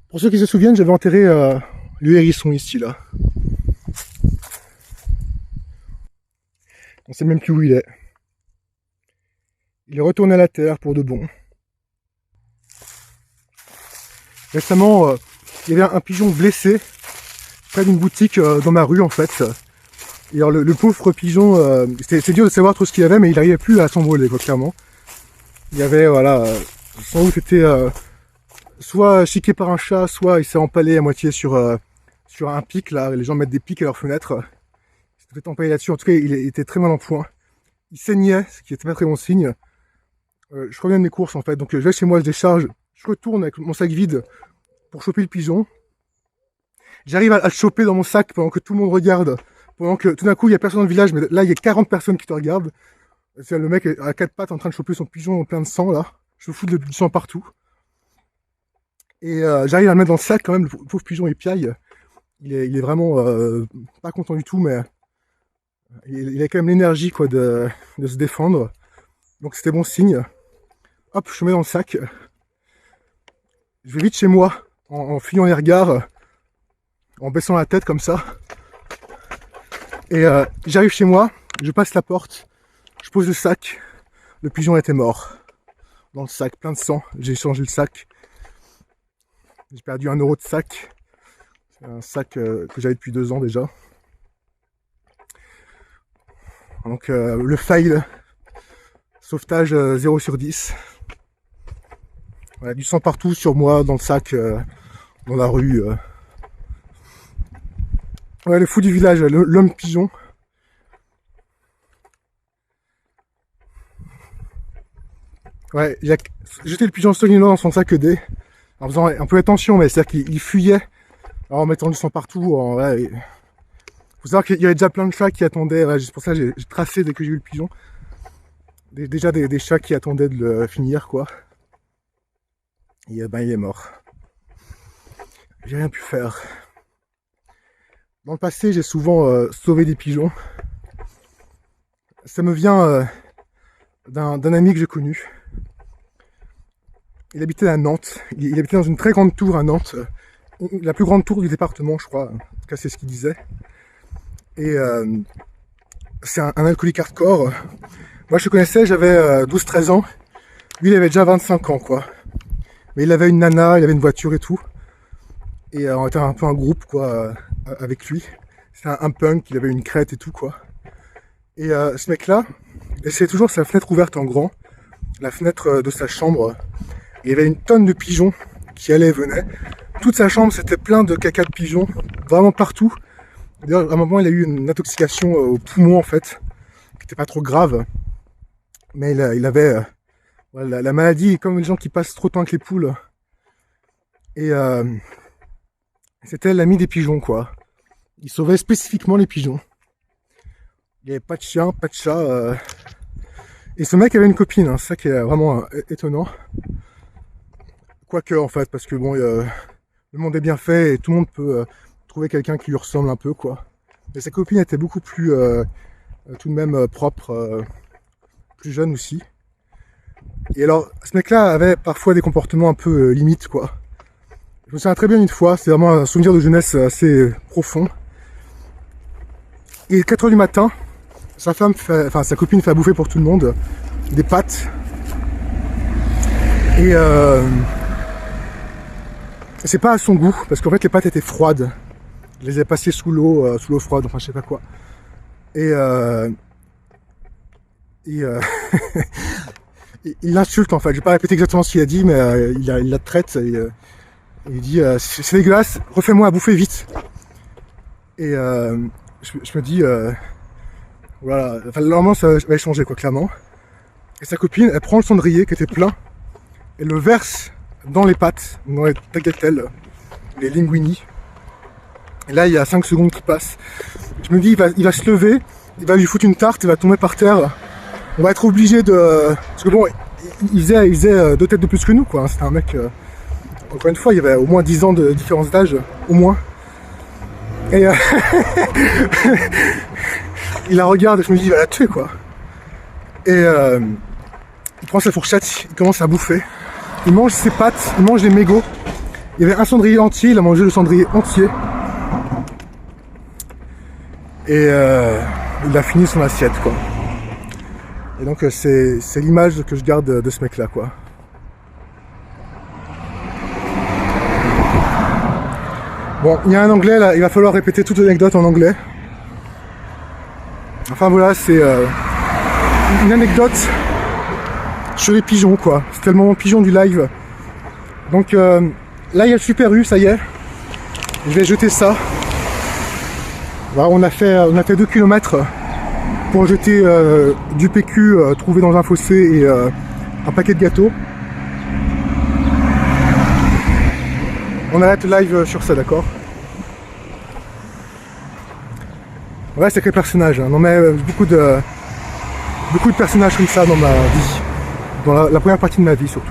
Pour ceux qui se souviennent, j'avais enterré le hérisson ici, là. On sait même plus où il est. Il est retourné à la terre pour de bon. Récemment, il y avait un pigeon blessé près d'une boutique dans ma rue, en fait. Et alors le pauvre pigeon, c'est dur de savoir trop ce qu'il avait, mais il n'arrivait plus à s'envoler, quoi, clairement. Il y avait, voilà, sans doute été soit chiqué par un chat, soit il s'est empalé à moitié sur un pic, là. Les gens mettent des pics à leurs fenêtres. Il s'était fait empaler là-dessus. En tout cas, il était très mal en point. Il saignait, ce qui était pas très bon signe. Je reviens de mes courses, en fait. Donc je vais chez moi, je décharge. Je retourne avec mon sac vide pour choper le pigeon. J'arrive à le choper dans mon sac pendant que tout le monde regarde. Pendant que tout d'un coup, il n'y a personne dans le village, mais là, il y a 40 personnes qui te regardent. C'est le mec à quatre pattes en train de choper son pigeon plein de sang, là. Je fous du sang partout. Et j'arrive à le mettre dans le sac quand même. Le pauvre pigeon, il piaille. Il est vraiment pas content du tout, mais il a quand même l'énergie, quoi, de se défendre. Donc c'était bon signe. Hop, je le mets dans le sac. Je vais vite chez moi, en fuyant les regards, en baissant la tête comme ça. Et j'arrive chez moi, je passe la porte, je pose le sac. Le pigeon était mort. Dans le sac, plein de sang. J'ai changé le sac. J'ai perdu 1 euro de sac. C'est un sac que j'avais depuis 2 ans déjà. Donc le fail. Sauvetage 0 sur 10. Voilà, du sang partout sur moi, dans le sac, dans la rue. Ouais, le fou du village, l'homme pigeon. Ouais, il a jeté le pigeon solidement dans son sac D, en faisant un peu attention, mais c'est-à-dire qu'il fuyait, en mettant du sang partout. Ouais, faut savoir qu'il y avait déjà plein de chats qui attendaient, ouais, c'est pour ça que j'ai tracé dès que j'ai eu le pigeon. Déjà des chats qui attendaient de le finir, quoi. Et ben il est mort. J'ai rien pu faire. Dans le passé, j'ai souvent sauvé des pigeons. Ça me vient d'un ami que j'ai connu. Il habitait à Nantes. Il habitait dans une très grande tour à Nantes. La plus grande tour du département, je crois. En tout cas, c'est ce qu'il disait. Et c'est un alcoolique hardcore. Moi, je le connaissais, j'avais 12-13 ans. Lui, il avait déjà 25 ans, quoi. Mais il avait une nana, il avait une voiture et tout. Et on était un peu un groupe, quoi, avec lui. C'était un punk, il avait une crête et tout, quoi. Et ce mec-là, laissait toujours sa fenêtre ouverte en grand. La fenêtre de sa chambre. Il y avait une tonne de pigeons qui allaient et venaient. Toute sa chambre, c'était plein de caca de pigeons. Vraiment partout. D'ailleurs, à un moment, il a eu une intoxication au poumon, en fait. Qui n'était pas trop grave. Mais il avait la maladie, comme les gens qui passent trop de temps avec les poules. Et c'était l'ami des pigeons, quoi. Il sauvait spécifiquement les pigeons. Il n'y avait pas de chien, pas de chat. Et ce mec avait une copine, hein, c'est ça qui est vraiment étonnant. Quoique, en fait, parce que bon, le monde est bien fait et tout le monde peut trouver quelqu'un qui lui ressemble un peu, quoi. Mais sa copine était beaucoup plus, tout de même, propre, plus jeune aussi. Et alors, ce mec-là avait parfois des comportements un peu limites, quoi. Je me souviens très bien une fois, c'est vraiment un souvenir de jeunesse assez profond. Et 4h du matin, sa copine fait à bouffer pour tout le monde, des pâtes. Et c'est pas à son goût, parce qu'en fait les pâtes étaient froides. Je les ai passées sous l'eau froide, enfin je sais pas quoi. Et il l'insulte, en fait, je vais pas répéter exactement ce qu'il a dit, mais il la traite, et il dit c'est dégueulasse, refais-moi à bouffer vite. Et je me dis voilà, enfin normalement ça va changer, quoi, clairement. Et sa copine, elle prend le cendrier qui était plein et le verse dans les pâtes, dans les tagliatelles, les linguini. Et là il y a 5 secondes qui passent. Je me dis il va se lever, il va lui foutre une tarte, il va tomber par terre. On va être obligé de... Parce que bon, il faisait 2 têtes de plus que nous, quoi. C'était un mec... Encore une fois, il y avait au moins 10 ans de différence d'âge, au moins. Et il la regarde et je me dis, il va la tuer, quoi. Et il prend sa fourchette, il commence à bouffer. Il mange ses pâtes, il mange les mégots. Il y avait un cendrier entier, il a mangé le cendrier entier. Et il a fini son assiette, quoi. Et donc c'est l'image que je garde de ce mec-là, quoi. Bon, il y a un anglais là, il va falloir répéter toute l'anecdote en anglais. Enfin voilà, c'est une anecdote sur les pigeons, quoi. C'était le moment pigeon du live. Donc là, il y a le Super U, ça y est. Je vais jeter ça. Voilà, on a fait 2 km pour jeter du PQ trouvé dans un fossé et un paquet de gâteaux. On arrête le live sur ça, d'accord? Ouais, c'est quel personnage, hein. On met beaucoup de personnages comme ça dans ma vie. Dans la première partie de ma vie surtout.